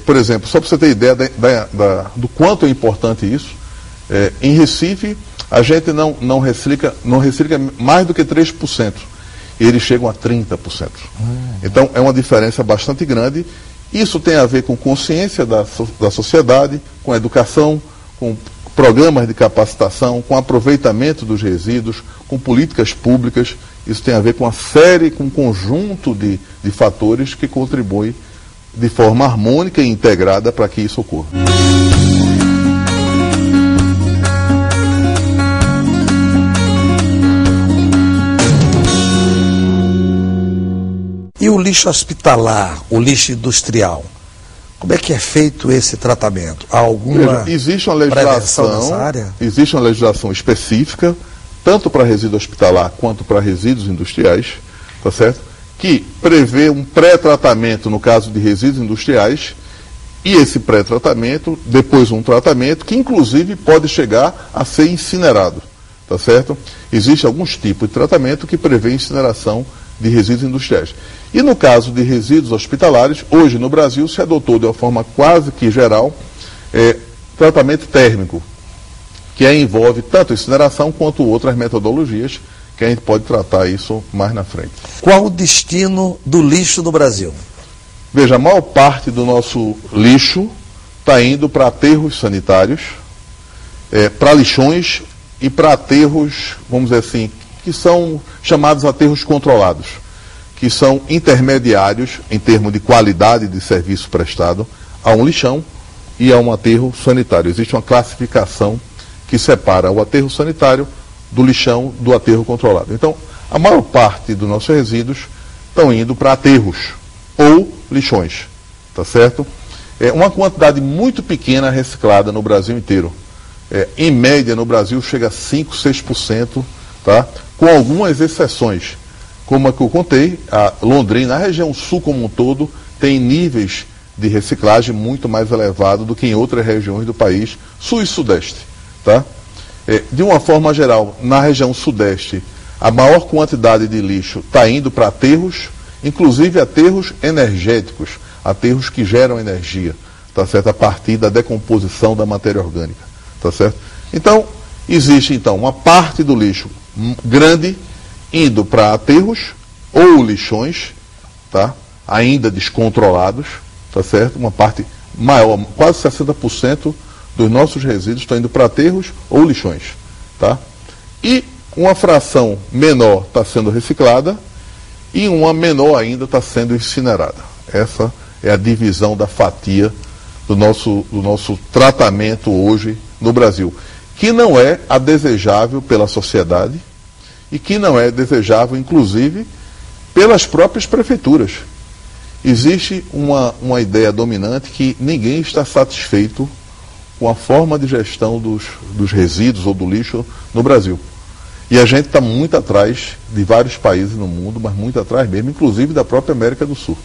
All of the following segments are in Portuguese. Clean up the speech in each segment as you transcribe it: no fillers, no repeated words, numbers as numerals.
Por exemplo, só para você ter ideia do quanto é importante isso, em Recife a gente não recicla mais do que 3%, e eles chegam a 30%. Então é uma diferença bastante grande. Isso tem a ver com consciência da sociedade, com educação, com programas de capacitação, com aproveitamento dos resíduos, com políticas públicas. Isso tem a ver com com um conjunto de fatores que contribuem de forma harmônica e integrada para que isso ocorra. E o lixo hospitalar, o lixo industrial? Como é que é feito esse tratamento? Há alguma existe uma prevenção nessa área? Existe uma legislação específica, tanto para resíduo hospitalar quanto para resíduos industriais, tá certo? Que prevê um pré-tratamento no caso de resíduos industriais, e esse pré-tratamento, depois um tratamento que inclusive pode chegar a ser incinerado, tá certo? Existem alguns tipos de tratamento que prevê incineração de resíduos industriais. E no caso de resíduos hospitalares, hoje no Brasil se adotou de uma forma quase que geral tratamento térmico, que envolve tanto incineração quanto outras metodologias, que a gente pode tratar isso mais na frente. Qual o destino do lixo no Brasil? Veja, a maior parte do nosso lixo está indo para aterros sanitários, para lixões e para aterros, vamos dizer assim, que são chamados aterros controlados, que são intermediários em termos de qualidade de serviço prestado a um lixão e a um aterro sanitário. Existe uma classificação que separa o aterro sanitário do lixão do aterro controlado. Então, a maior parte dos nossos resíduos estão indo para aterros ou lixões, tá certo? Uma quantidade muito pequena reciclada no Brasil inteiro. Em média, no Brasil, chega a 5, 6%, tá? Com algumas exceções. Como a que eu contei, a Londrina, a região sul como um todo, tem níveis de reciclagem muito mais elevados do que em outras regiões do país, sul e sudeste. Tá? De uma forma geral, na região sudeste, a maior quantidade de lixo está indo para aterros, inclusive aterros energéticos, aterros que geram energia, tá certo? A partir da decomposição da matéria orgânica. Tá certo? Então, existe uma parte do lixo grande indo para aterros ou lixões, tá? Ainda descontrolados, tá certo? Uma parte maior, quase 60% dos nossos resíduos estão indo para aterros ou lixões, tá? E uma fração menor está sendo reciclada e uma menor ainda está sendo incinerada. Essa é a divisão da fatia do nosso tratamento hoje no Brasil, que não é a desejável pela sociedade e que não é desejável, inclusive, pelas próprias prefeituras. Existe uma ideia dominante que ninguém está satisfeito com a forma de gestão dos resíduos ou do lixo no Brasil. E a gente está muito atrás de vários países no mundo, mas muito atrás mesmo, inclusive da própria América do Sul.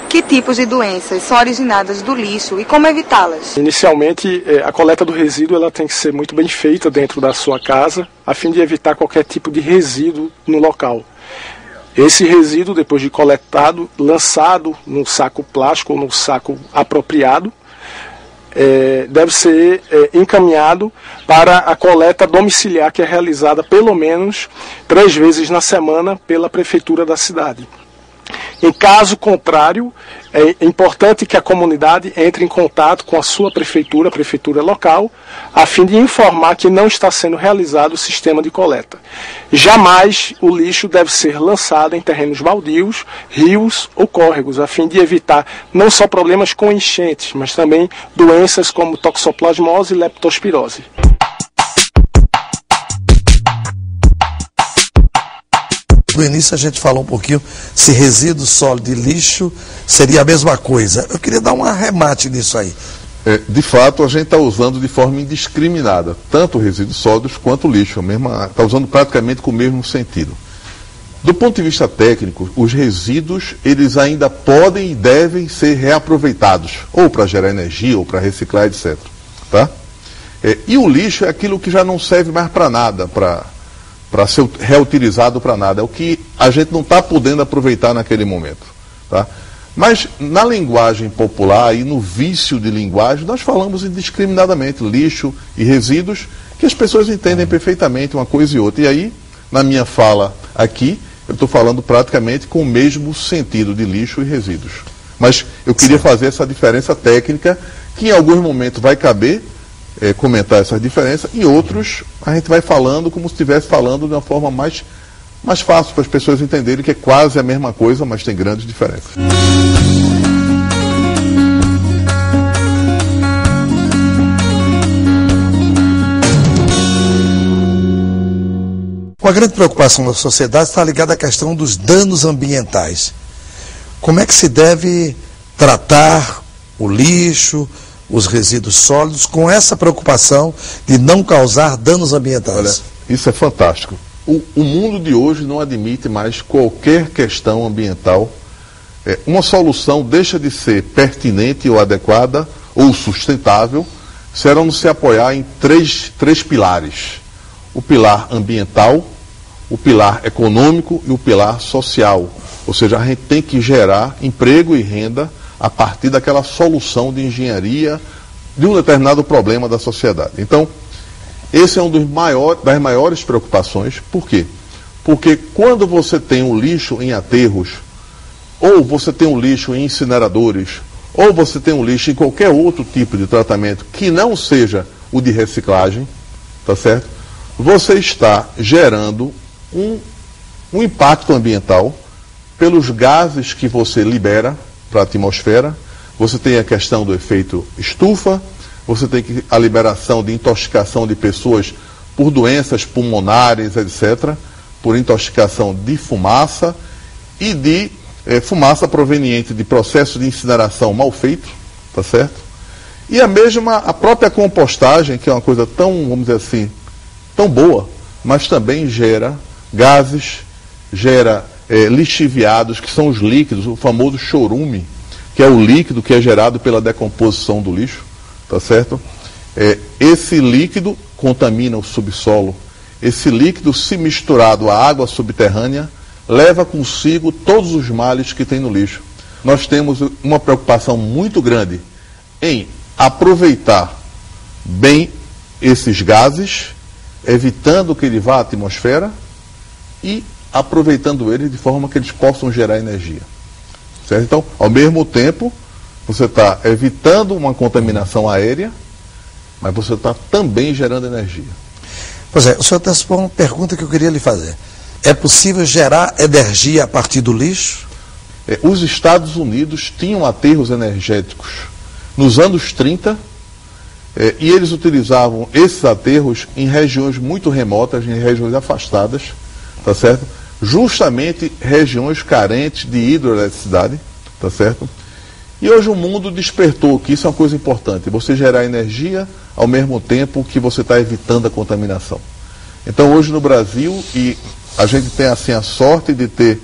Que tipos de doenças são originadas do lixo e como evitá-las? Inicialmente, a coleta do resíduo ela tem que ser muito bem feita dentro da sua casa, a fim de evitar qualquer tipo de resíduo no local. Esse resíduo, depois de coletado, lançado num saco plástico ou num saco apropriado, deve ser encaminhado para a coleta domiciliar, que é realizada pelo menos 3 vezes na semana pela prefeitura da cidade. Em caso contrário, é importante que a comunidade entre em contato com a sua prefeitura, a prefeitura local, a fim de informar que não está sendo realizado o sistema de coleta. Jamais o lixo deve ser lançado em terrenos baldios, rios ou córregos, a fim de evitar não só problemas com enchentes, mas também doenças como toxoplasmose e leptospirose. No início a gente falou um pouquinho se resíduo sólido e lixo seria a mesma coisa. Eu queria dar um arremate nisso aí. De fato, a gente está usando de forma indiscriminada, tanto resíduos sólidos quanto lixo. Está usando praticamente com o mesmo sentido. Do ponto de vista técnico, os resíduos eles ainda podem e devem ser reaproveitados, ou para gerar energia, ou para reciclar, etc. Tá? E o lixo é aquilo que já não serve mais para nada, para para ser reutilizado para nada. É o que a gente não está podendo aproveitar naquele momento. Tá? Mas na linguagem popular e no vício de linguagem, nós falamos indiscriminadamente lixo e resíduos, que as pessoas entendem perfeitamente uma coisa e outra. E aí, na minha fala aqui, eu estou falando praticamente com o mesmo sentido de lixo e resíduos. Mas eu queria fazer essa diferença técnica, que em alguns momentos vai caber comentar essas diferenças, e outros a gente vai falando como se estivesse falando de uma forma mais fácil para as pessoas entenderem que é quase a mesma coisa, mas tem grandes diferenças. Uma grande preocupação da sociedade está ligada à questão dos danos ambientais. Como é que se deve tratar o lixo, os resíduos sólidos, com essa preocupação de não causar danos ambientais? Olha, isso é fantástico. O mundo de hoje não admite mais qualquer questão ambiental. Uma solução deixa de ser pertinente ou adequada ou sustentável se ela não se apoiar em três pilares. O pilar ambiental, o pilar econômico e o pilar social. Ou seja, a gente tem que gerar emprego e renda a partir daquela solução de engenharia de um determinado problema da sociedade. Então, esse é um das maiores preocupações. Por quê? Porque quando você tem um lixo em aterros, ou você tem um lixo em incineradores, ou você tem um lixo em qualquer outro tipo de tratamento que não seja o de reciclagem, tá certo? Você está gerando um impacto ambiental pelos gases que você libera para a atmosfera. Você tem a questão do efeito estufa, você tem a liberação de intoxicação de pessoas por doenças pulmonares, etc., por intoxicação de fumaça e de fumaça proveniente de processo de incineração mal feito, tá certo? E a própria compostagem, que é uma coisa tão, vamos dizer assim, tão boa, mas também gera gases, gera lixiviados, que são os líquidos, o famoso chorume, que é o líquido que é gerado pela decomposição do lixo, tá certo? Esse líquido contamina o subsolo. Esse líquido, se misturado à água subterrânea, leva consigo todos os males que tem no lixo. Nós temos uma preocupação muito grande em aproveitar bem esses gases, evitando que ele vá à atmosfera e aproveitando eles de forma que eles possam gerar energia. Certo? Então, ao mesmo tempo, você está evitando uma contaminação aérea, mas você está também gerando energia. Pois é, o senhor antecipou uma pergunta que eu queria lhe fazer. É possível gerar energia a partir do lixo? Os Estados Unidos tinham aterros energéticos nos anos 30, e eles utilizavam esses aterros em regiões muito remotas, em regiões afastadas, tá certo? Justamente regiões carentes de hidroeletricidade, tá certo? E hoje o mundo despertou que isso é uma coisa importante, você gerar energia ao mesmo tempo que você está evitando a contaminação. Então hoje no Brasil, e a gente tem assim a sorte de ter